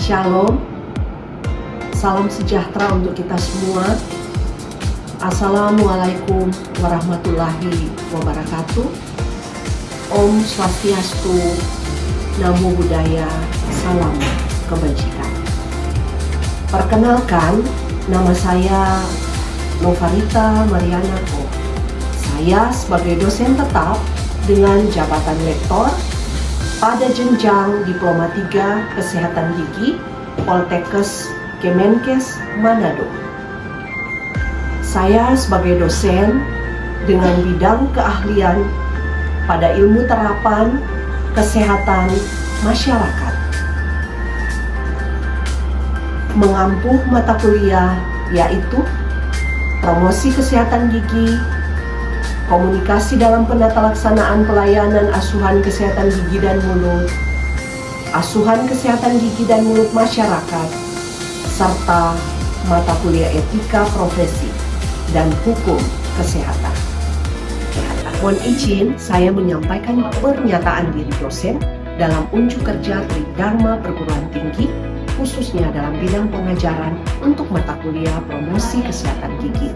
Shalom, salam sejahtera untuk kita semua. Assalamualaikum warahmatullahi wabarakatuh. Om Swastiastu, Namo Buddhaya, salam kebajikan. Perkenalkan, nama saya Novarita Mariana Ko. Saya sebagai dosen tetap dengan jabatan lektor pada jenjang Diploma 3 Kesehatan Gigi Poltekkes Kemenkes Manado. Saya sebagai dosen dengan bidang keahlian pada ilmu terapan kesehatan masyarakat. Mengampu mata kuliah yaitu promosi kesehatan gigi, komunikasi dalam penata laksanaan pelayanan asuhan kesehatan gigi dan mulut, asuhan kesehatan gigi dan mulut masyarakat, serta mata kuliah etika profesi dan hukum kesehatan. Mohon izin saya menyampaikan pernyataan diri dosen dalam unjuk kerja Tridharma Perguruan Tinggi, khususnya dalam bidang pengajaran untuk mata kuliah promosi kesehatan gigi.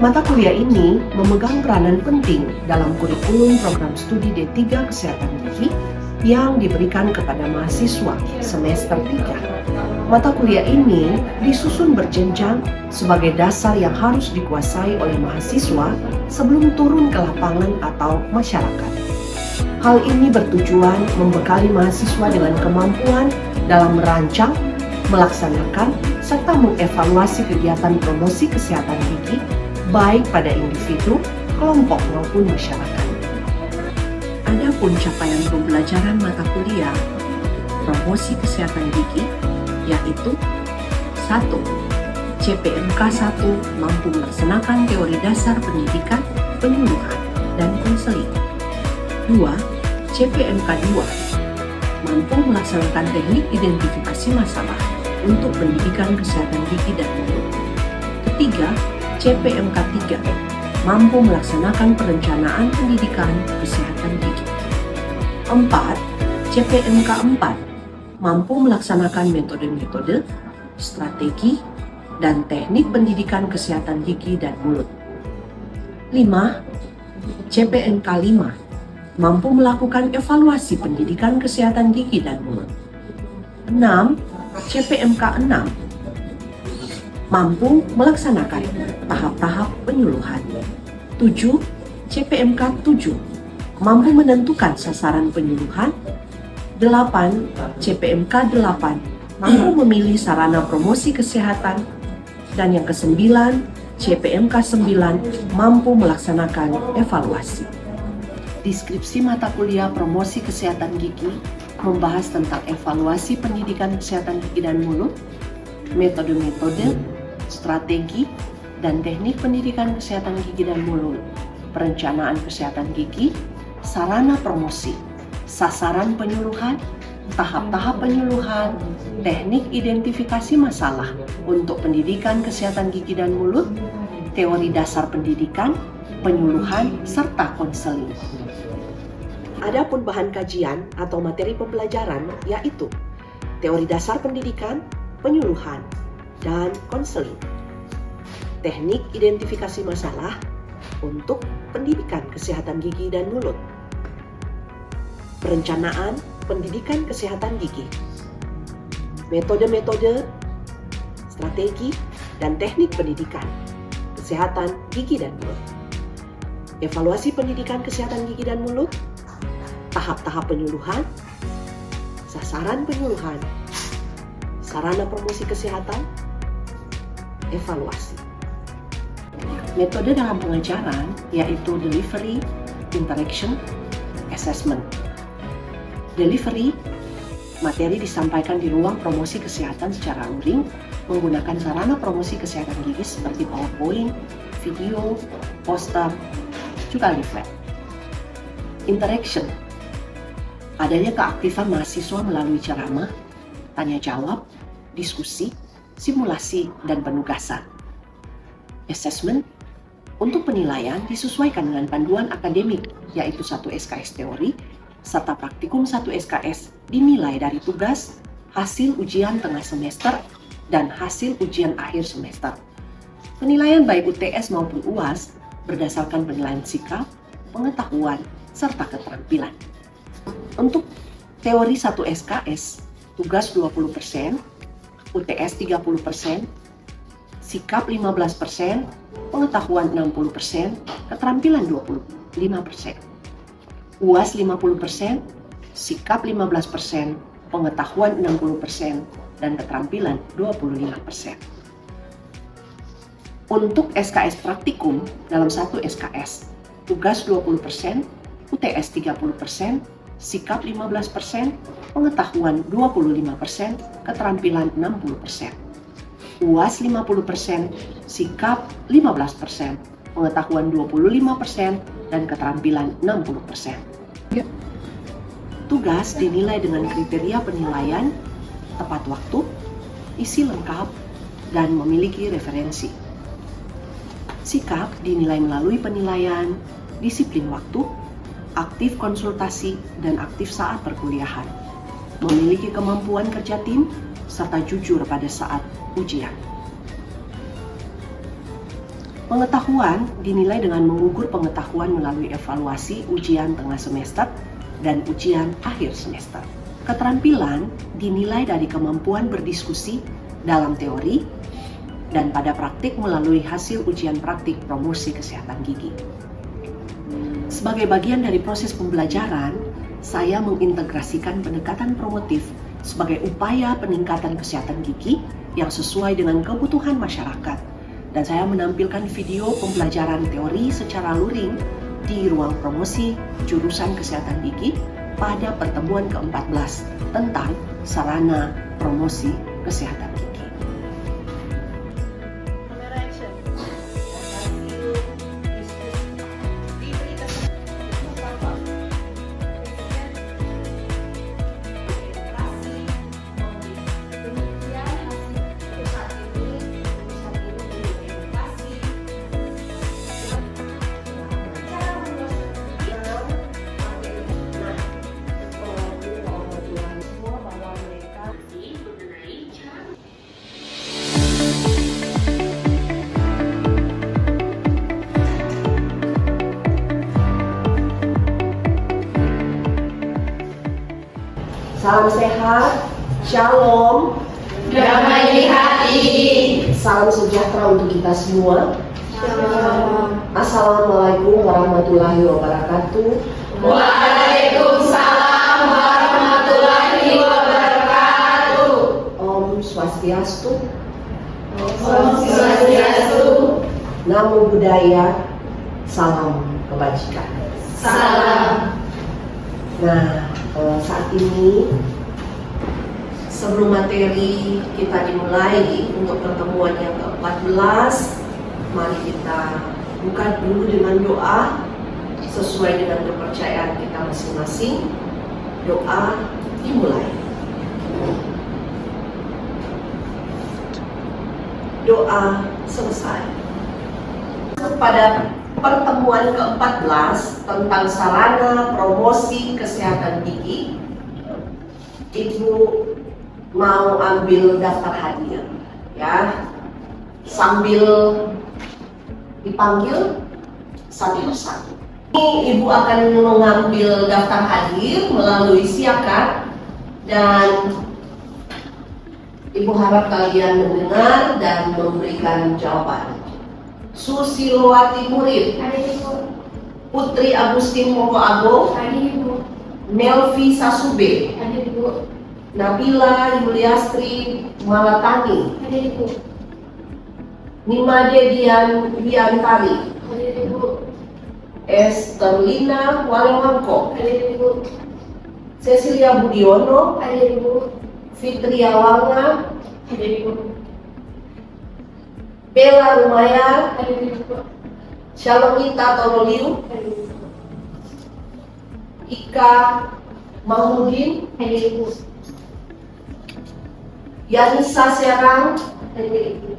Mata kuliah ini memegang peranan penting dalam kurikulum program studi D3 Kesehatan Gigi yang diberikan kepada mahasiswa semester 3. Mata kuliah ini disusun berjenjang sebagai dasar yang harus dikuasai oleh mahasiswa sebelum turun ke lapangan atau masyarakat. Hal ini bertujuan membekali mahasiswa dengan kemampuan dalam merancang, melaksanakan, serta mengevaluasi kegiatan promosi kesehatan gigi baik pada individu, kelompok maupun masyarakat. Adapun capaian pembelajaran mata kuliah promosi kesehatan gigi yaitu 1. CPMK 1 mampu melaksanakan teori dasar pendidikan, penyuluhan, dan konseling. 2. CPMK 2 mampu melaksanakan teknik identifikasi masalah untuk pendidikan kesehatan gigi dan mulut. 3. CPMK 3 mampu melaksanakan perencanaan pendidikan kesehatan gigi. 4. CPMK 4 mampu melaksanakan metode-metode, strategi, dan teknik pendidikan kesehatan gigi dan mulut. 5. CPMK 5 mampu melakukan evaluasi pendidikan kesehatan gigi dan mulut. 6. CPMK 6 mampu melaksanakan tahap-tahap penyuluhan. 7. CPMK 7 mampu menentukan sasaran penyuluhan. 8. CPMK 8 mampu memilih sarana promosi kesehatan. Dan yang ke-9, CPMK 9 mampu melaksanakan evaluasi. Deskripsi mata kuliah promosi kesehatan gigi membahas tentang evaluasi pendidikan kesehatan gigi dan mulut, metode-metode, strategi, dan teknik pendidikan kesehatan gigi dan mulut, perencanaan kesehatan gigi, sarana promosi, sasaran penyuluhan, tahap-tahap penyuluhan, teknik identifikasi masalah untuk pendidikan kesehatan gigi dan mulut, teori dasar pendidikan, penyuluhan, serta konseling. Adapun bahan kajian atau materi pembelajaran yaitu teori dasar pendidikan, penyuluhan, dan konseling. Teknik identifikasi masalah untuk pendidikan kesehatan gigi dan mulut. Perencanaan pendidikan kesehatan gigi. Metode-metode, strategi, dan teknik pendidikan kesehatan gigi dan mulut. Evaluasi pendidikan kesehatan gigi dan mulut. Tahap-tahap penyuluhan, sasaran penyuluhan, sarana promosi kesehatan, evaluasi. Metode dalam pengajaran yaitu delivery, interaction, assessment. Delivery, materi disampaikan di ruang promosi kesehatan secara luring menggunakan sarana promosi kesehatan gigi seperti PowerPoint, video, poster, juga leaflet. Interaction, adanya keaktifan mahasiswa melalui ceramah, tanya jawab, diskusi, simulasi, dan penugasan. Assessment, untuk penilaian disesuaikan dengan panduan akademik, yaitu 1 SKS teori, serta praktikum 1 SKS dinilai dari tugas, hasil ujian tengah semester, dan hasil ujian akhir semester. Penilaian baik UTS maupun UAS berdasarkan penilaian sikap, pengetahuan, serta keterampilan. Untuk teori 1 SKS, tugas 20%, UTS 30%, sikap 15%, pengetahuan 60%, keterampilan 25%. UAS 50%, sikap 15%, pengetahuan 60%, dan keterampilan 25%. Untuk SKS praktikum dalam 1 SKS, tugas 20%, UTS 30%, sikap 15%, pengetahuan 25%, keterampilan 60%. UAS 50%, sikap 15%, pengetahuan 25%, dan keterampilan 60%. Tugas dinilai dengan kriteria penilaian, tepat waktu, isi lengkap, dan memiliki referensi. Sikap dinilai melalui penilaian, disiplin waktu, aktif konsultasi, dan aktif saat perkuliahan. Memiliki kemampuan kerja tim, serta jujur pada saat ujian. Pengetahuan dinilai dengan mengukur pengetahuan melalui evaluasi ujian tengah semester dan ujian akhir semester. Keterampilan dinilai dari kemampuan berdiskusi dalam teori dan pada praktik melalui hasil ujian praktik promosi kesehatan gigi. Sebagai bagian dari proses pembelajaran, saya mengintegrasikan pendekatan promotif sebagai upaya peningkatan kesehatan gigi yang sesuai dengan kebutuhan masyarakat. Dan saya menampilkan video pembelajaran teori secara luring di ruang promosi jurusan kesehatan gigi pada pertemuan ke-14 tentang sarana promosi kesehatan gigi. Salam sehat, shalom, damai di hati. salam sejahtera untuk kita semua. Shalom. Assalamualaikum warahmatullahi wabarakatuh. Waalaikumsalam warahmatullahi wabarakatuh. Om Swastiastu, Om Swastiastu. Namo Buddhaya, salam kebajikan. Salam. Nah, saat ini sebelum materi kita dimulai untuk pertemuan yang ke-14, mari kita buka dulu dengan doa sesuai dengan kepercayaan kita masing-masing. Doa dimulai. Doa selesai. Pada pertemuan ke-14 tentang sarana promosi kesehatan gigi, Ibu mau ambil daftar hadir, ya, sambil dipanggil satu persatu. Ini Ibu akan mengambil daftar hadir melalui siakat dan Ibu harap kalian mendengar dan memberikan jawaban. Susilowati Murid, Hadir Ibu. Putri Agustin Moko Ago, Hadir Ibu. Melvi Sasube, Hadir Ibu. Nabila Yuliastri Malatani, Hadir Ibu. Nimade Diantari, Hadir Ibu. Esterlina Walewangko, Hadir Ibu. Cecilia Budiono, Hadir Ibu. Fitria Wanga, Hadir Ibu. Bella Rumayar, Hadir Ibu. Shalomita Toroliu, Hadir Ibu. Ika Mahmudin, Hadir Ibu. Yanisa Serang, Hadir Ibu.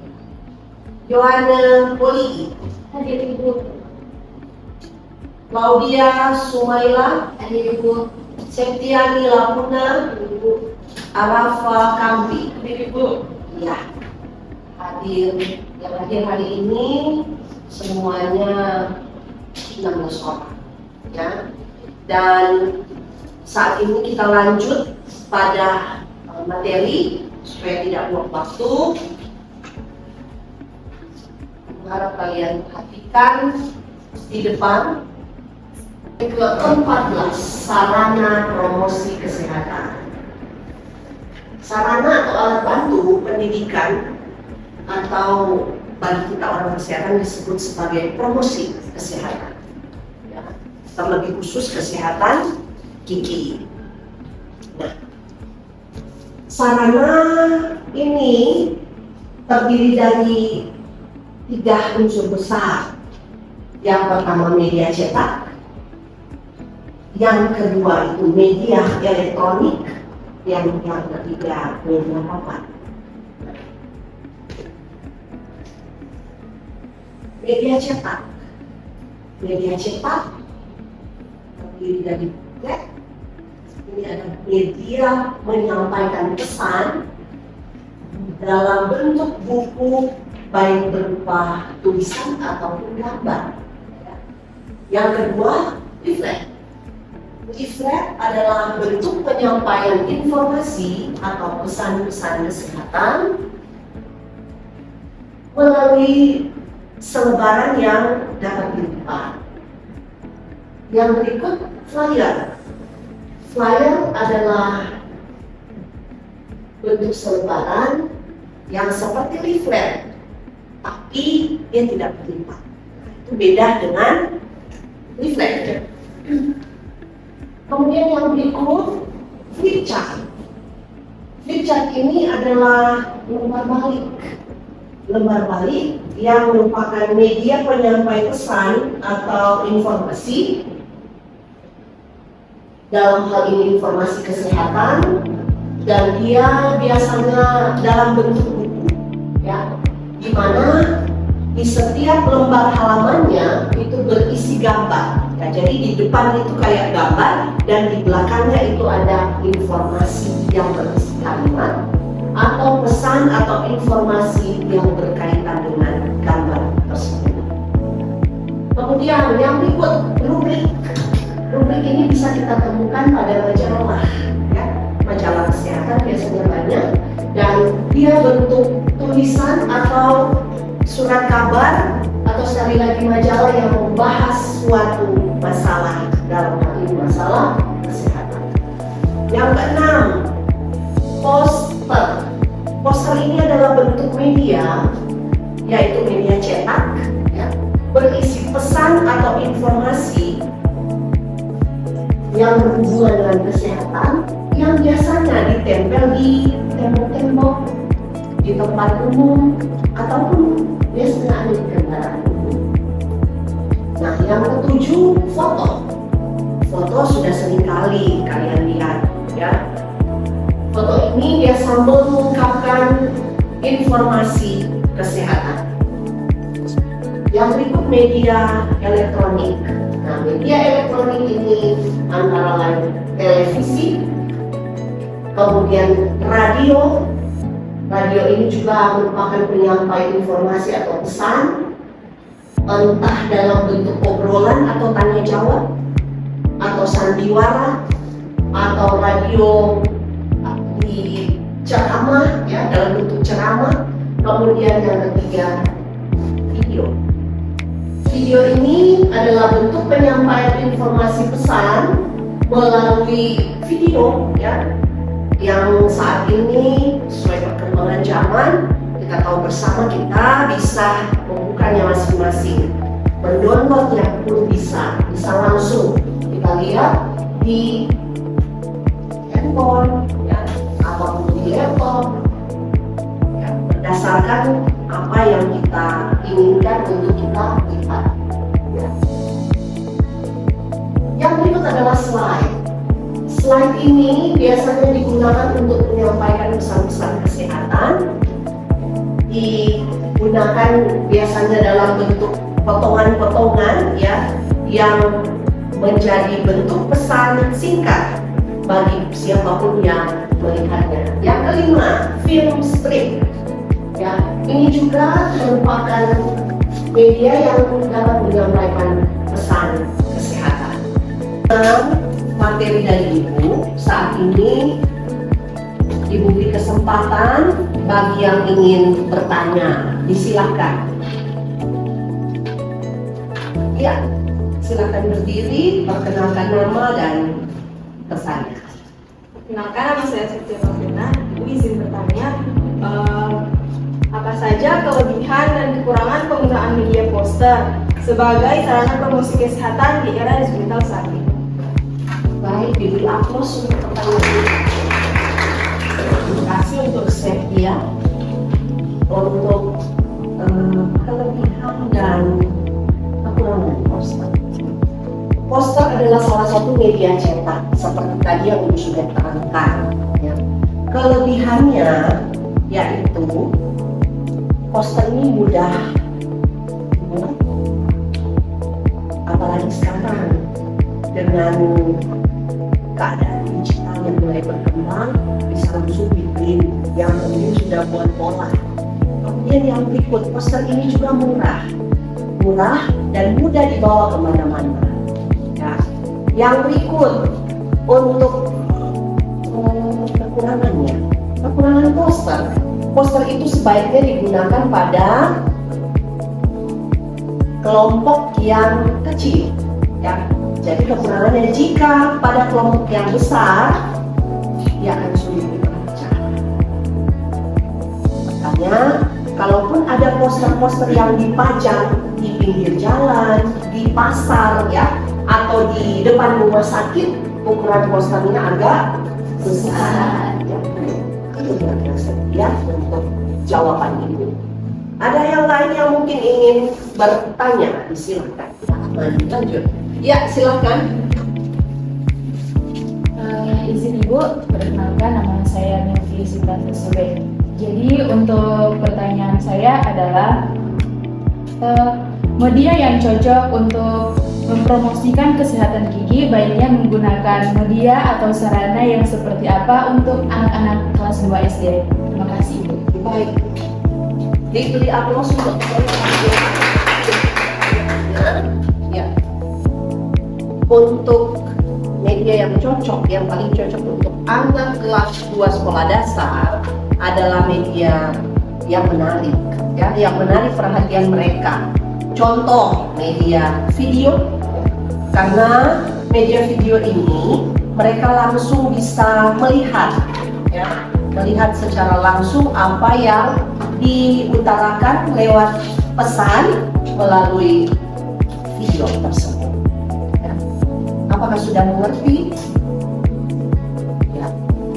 Yohana Poli, Hadir Ibu. Claudia Sumaila, Hadir Ibu. Septiani Lapuna, Hadir Ibu. Arafa Kambi. Hadir Ibu. Ya, yang hadir hari ini semuanya 16 orang. Ya, dan saat ini kita lanjut pada materi supaya tidak buang waktu. Harap kalian perhatikan di depan ke-14, sarana promosi kesehatan. Sarana atau alat bantu pendidikan atau bagi kita orang kesehatan disebut sebagai promosi kesehatan. Ya, terlebih khusus kesehatan gigi. Nah, sarana ini terdiri dari 3 unsur besar. Yang pertama media cetak, yang kedua itu media elektronik, yang ketiga media papan. Media cetak terdiri dari booklet. Ini adalah media menyampaikan pesan dalam bentuk buku, baik berupa tulisan ataupun gambar. Yang kedua, leaflet. Leaflet adalah bentuk penyampaian informasi atau pesan-pesan kesehatan melalui selebaran yang dapat dilipat. Yang berikut, flyer. Flyer adalah bentuk selebaran yang seperti leaflet, tapi dia tidak berlipat. Itu beda dengan leaflet. Kemudian yang berikut, flip chart. Flip chart ini adalah lembar balik. Lembar balik yang merupakan media penyampai pesan atau informasi. Dalam hal ini informasi kesehatan, dan dia biasanya dalam bentuk buku, ya, di mana di setiap lembar halamannya itu berisi gambar. Ya, jadi di depan itu kayak gambar dan di belakangnya itu ada informasi yang berisi kalimat atau pesan atau informasi yang berkaitan dengan gambar tersebut. Kemudian yang berikut, rubrik. Rubrik ini bisa kita temukan pada majalah, ya, majalah kesehatan biasanya banyak, dan dia bentuk tulisan atau surat kabar atau sekali lagi majalah yang membahas suatu masalah, dalam hal ini masalah kesehatan. Yang keenam, poster. Poster ini adalah bentuk media, yaitu media cetak, ya, berisi pesan atau informasi yang berhubungan dengan kesehatan yang biasanya ditempel di tembok-tembok, di tempat umum, ataupun biasanya ada di kendaraan umum. Nah, yang ketujuh, foto. Foto sudah sering kali kalian lihat, ya. Foto ini biasa mengungkapkan informasi kesehatan. Yang berikut, media elektronik. Nah, media elektronik ini antara lain televisi, kemudian radio. Radio ini juga merupakan penyampai informasi atau pesan, entah dalam bentuk obrolan atau tanya jawab, atau sandiwara, atau radio di ceramah, ya, dalam bentuk ceramah. Kemudian yang ketiga, video. Video ini adalah bentuk penyampaian informasi pesan melalui video, ya, yang saat ini sesuai perkembangan zaman kita tahu bersama, kita bisa membukanya masing-masing, mendownloadnya pun bisa langsung kita lihat di handphone, ya, ataupun di laptop, ya, berdasarkan apa yang kita inginkan untuk kita lihat, ya. Yang berikut adalah slide. Slide ini biasanya digunakan untuk menyampaikan pesan-pesan kesehatan. Digunakan biasanya dalam bentuk potongan-potongan, ya, yang menjadi bentuk pesan singkat bagi siapapun yang melihatnya. Yang kelima, film strip. Ya, ini juga merupakan media yang dapat menyampaikan pesan kesehatan. Materi dari Ibu saat ini, Ibu beri kesempatan bagi yang ingin bertanya, disilakan. Ya, silakan berdiri, perkenalkan nama dan pesannya. Perkenalkan, nama saya Siti Novena. Ibu izin bertanya, apa saja kelebihan dan kekurangan penggunaan media poster sebagai sarana promosi kesehatan di era digital saat ini? Baik, diberi aplaus untuk pertanyaan ini. Terima kasih untuk Setia untuk kelebihan dan kekurangan poster. Poster adalah salah satu media cetak seperti tadi yang Ibu sudah terangkan. Ya. Kelebihannya yaitu poster ini mudah dibuat, apalagi sekarang dengan keadaan digital yang mulai berkembang, bisa langsung bikin yang penting sudah buat pola. Kemudian yang berikut, poster ini juga murah dan mudah dibawa kemana-mana. Ya. Yang berikut untuk kekurangan poster itu sebaiknya digunakan pada kelompok yang kecil. Ya. Jadi kekurangannya jika pada kelompok yang besar, dia akan sulit dibaca. Makanya, kalaupun ada poster-poster yang dipajang di pinggir jalan, di pasar, ya, atau di depan rumah sakit, ukuran posternya agak besar. Ya. Itu ya untuk jawaban Ibu. Ada yang lain yang mungkin ingin bertanya? Silakan. Lanjut. Ya, silakan. Izin Ibu, perkenalkan nama saya Melvi Sinta Sube. Jadi untuk pertanyaan saya adalah media yang cocok untuk mempromosikan kesehatan gigi baiknya menggunakan media atau sarana yang seperti apa untuk anak-anak kelas 2 SD. Terima kasih Ibu. Baik. Diberi aplaus untuk ya. Untuk media yang cocok, yang paling cocok untuk anak kelas 2 sekolah dasar adalah media yang menarik, ya, yang menarik perhatian mereka. Contoh media video, karena media video ini mereka langsung bisa melihat, ya, melihat secara langsung apa yang diutarakan lewat pesan melalui video tersebut. Ya. Apakah sudah mengerti? Ya.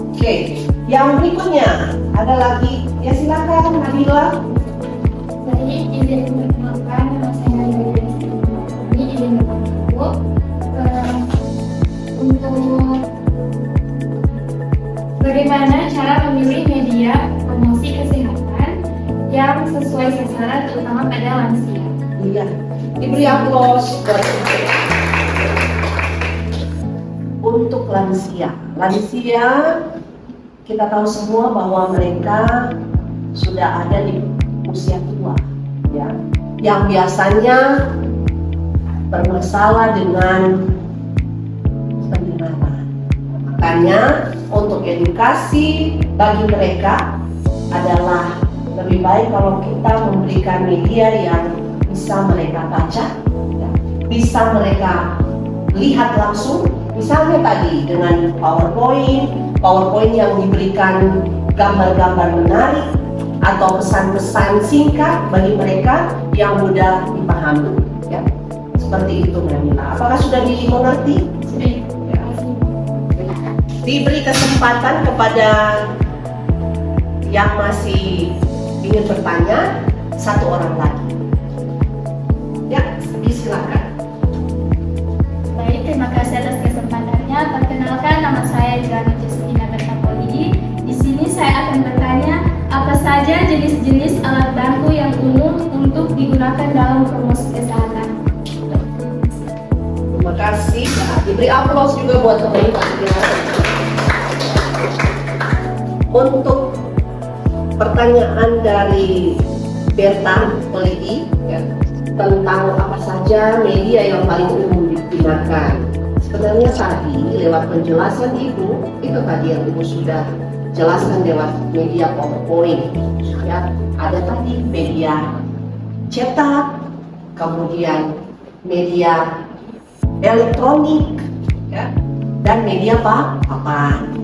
Oke, yang berikutnya ada lagi. Ya silakan Nadila. Tadi izin perkenalkan, nama saya Nadila. Ini izin bertanya Bu, untuk bagaimana cara memilih media promosi kesehatan yang sesuai sasaran terutama pada lansia? Iya, diberi aplaus untuk lansia. Lansia, kita tahu semua bahwa mereka sudah ada di usia tua, ya, yang biasanya bermasalah dengan pendengaran. Makanya untuk edukasi bagi mereka adalah lebih baik kalau kita memberikan media yang bisa mereka baca, ya, bisa mereka lihat langsung. Misalnya tadi dengan PowerPoint yang diberikan gambar-gambar menarik atau pesan-pesan singkat bagi mereka yang mudah dipahami. Ya. Seperti itu, Namila. Apakah sudah dimengerti? Ya. Diberi kesempatan kepada yang masih ingin bertanya, satu orang lagi. Ya, disilakan. Baik, terima kasih atas kesempatannya. Perkenalkan, nama saya Jana Justina Bertapoli. Di sini saya akan bertanya, apa saja jenis-jenis alat bantu yang umum untuk digunakan dalam promosi kesehatan? Terima kasih. Diberi aplaus juga buat teman-teman. Untuk pertanyaan dari Berta Politi ya, tentang apa saja media yang paling umum digunakan. Sebenarnya tadi lewat penjelasan Ibu, itu tadi yang Ibu sudah jelaskan lewat media PowerPoint. Ya, ada tadi media cetak, kemudian media elektronik, ya, dan media papan.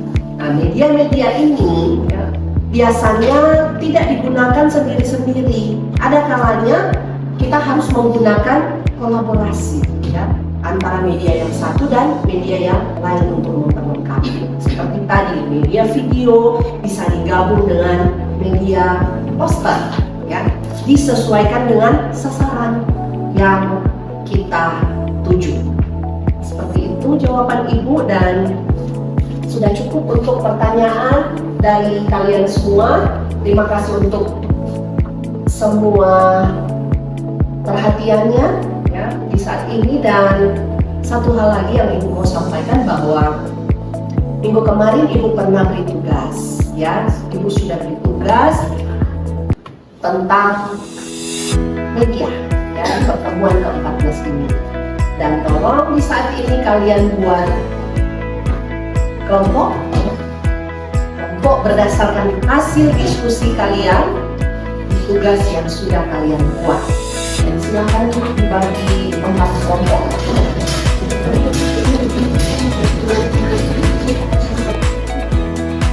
Nah, media-media ini ya, biasanya tidak digunakan sendiri-sendiri. Ada kalanya kita harus menggunakan kolaborasi ya, antara media yang satu dan media yang lain untuk memperlengkapi. Seperti tadi, media video bisa digabung dengan media poster ya, disesuaikan dengan sasaran yang kita tuju. Seperti itu jawaban Ibu, dan sudah cukup untuk pertanyaan dari kalian semua. Terima kasih untuk semua perhatiannya ya di saat ini. Dan satu hal lagi yang Ibu mau sampaikan, bahwa minggu kemarin Ibu pernah beri tugas ya, Ibu sudah beri tugas tentang media ya di pertemuan ke-14 ini. Dan tolong di saat ini kalian buat kelompok berdasarkan hasil diskusi kalian di tugas yang sudah kalian buat. Dan silakan dibagi 4 kelompok.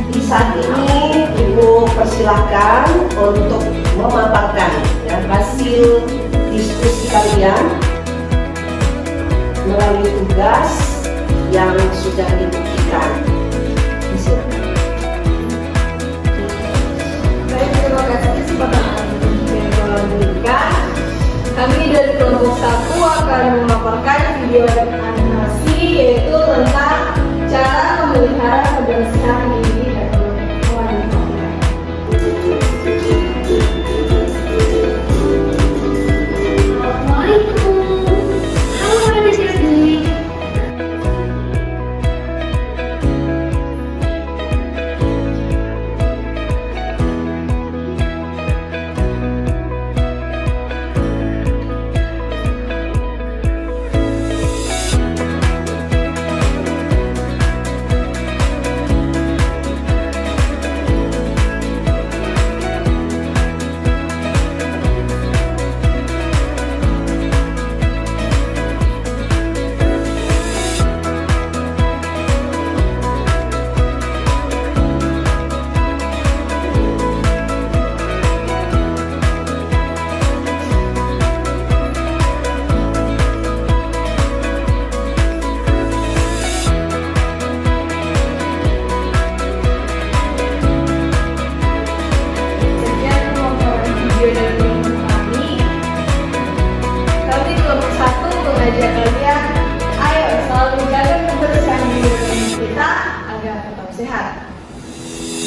Di saat ini Ibu persilahkan untuk memaparkan ya, hasil diskusi kalian melalui tugas yang sudah dibuktikan. Baik, terima kasih kesempatan yang telah diberikan. Kami dari kelompok 1 akan memaparkan video dan animasi, yaitu tentang cara memelihara kebersihan gigi dan wanita. Assalamualaikum. Halo adik-adik. Sekian pemaparan video dari kelompok kami. Kami kelompok 1 mengajak kalian, ayo selalu jaga kebersihan diri dan tubuh kita agar tetap sehat.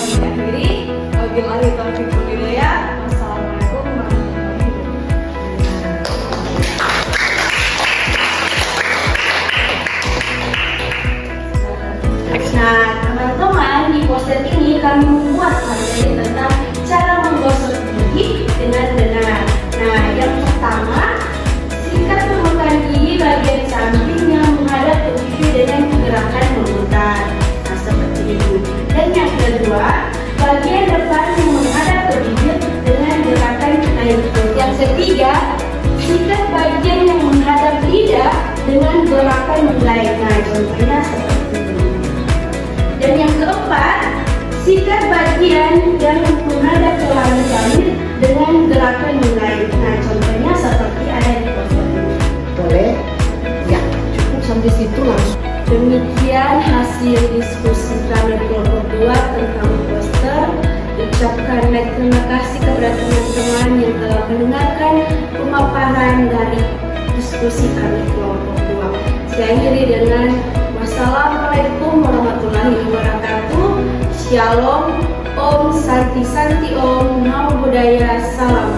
Kami akhiri, wabillahi taufiq wal hidayah. Wassalamualaikum warahmatullahi wabarakatuh. Nah, teman-teman, di poster ini kami membuat materi tentang cara menggosok gigi dengan benar. Nah, yang pertama, sikat permukaan gigi bagian samping yang menghadap ke pipi dengan gerakan memutar. Nah, seperti itu. Dan yang kedua, bagian depan yang menghadap ke bibir dengan gerakan naik turun. Yang ketiga, sikat bagian yang menghadap lidah dengan gerakan menggait. Nah, contohnya seperti ini. Dan yang keempat, sikat bagian yang menghadap ke langit dengan gerakan menggait. Nah, contohnya seperti ada di poster ini. Boleh? Ya, cukup sampai situ langsung. Demikian hasil diskusi kami kelompok 2 tentang poster. Ucapkan terima kasih kepada teman-teman yang telah mendengarkan pemaparan dari diskusi kami kelompok 2. Saya akhiri dengan wassalamualaikum warahmatullahi wabarakatuh. Shalom, Om Santi Santi Om, Namo Buddhaya, Salam.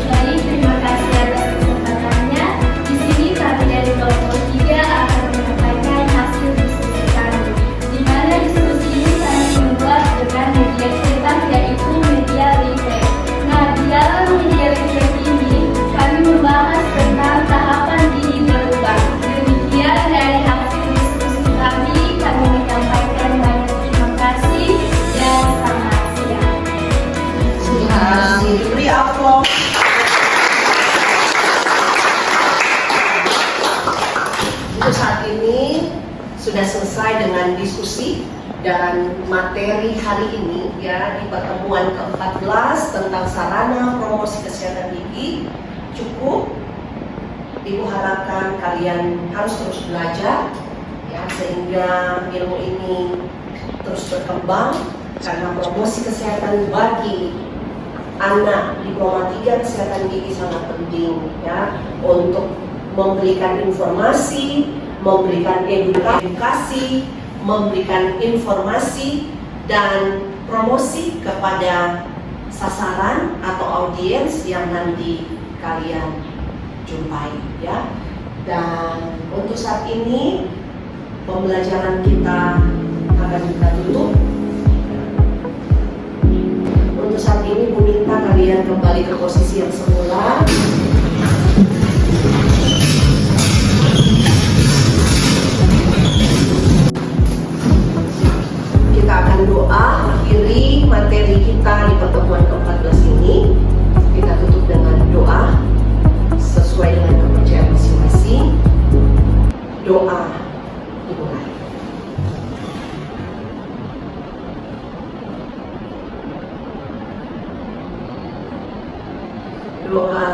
Baik, terima kasih atas kesempatannya. Di sini kami dari kelompok 3 dengan diskusi dan materi hari ini ya di pertemuan ke-14 tentang sarana promosi kesehatan gigi cukup. Ibu harapkan kalian harus terus belajar ya sehingga ilmu ini terus berkembang, karena promosi kesehatan bagi anak diploma 3 kesehatan gigi sangat penting ya untuk memberikan informasi, memberikan edukasi, memberikan informasi dan promosi kepada sasaran atau audiens yang nanti kalian jumpai ya. Dan untuk saat ini pembelajaran kita akan kita tutup. Untuk saat ini Bu minta kalian kembali ke posisi yang semula. Kita akan doa akhiri materi kita di pertemuan ke-14 ini. Kita tutup dengan doa sesuai dengan kepercayaan masing-masing. Doa dimulai. Doa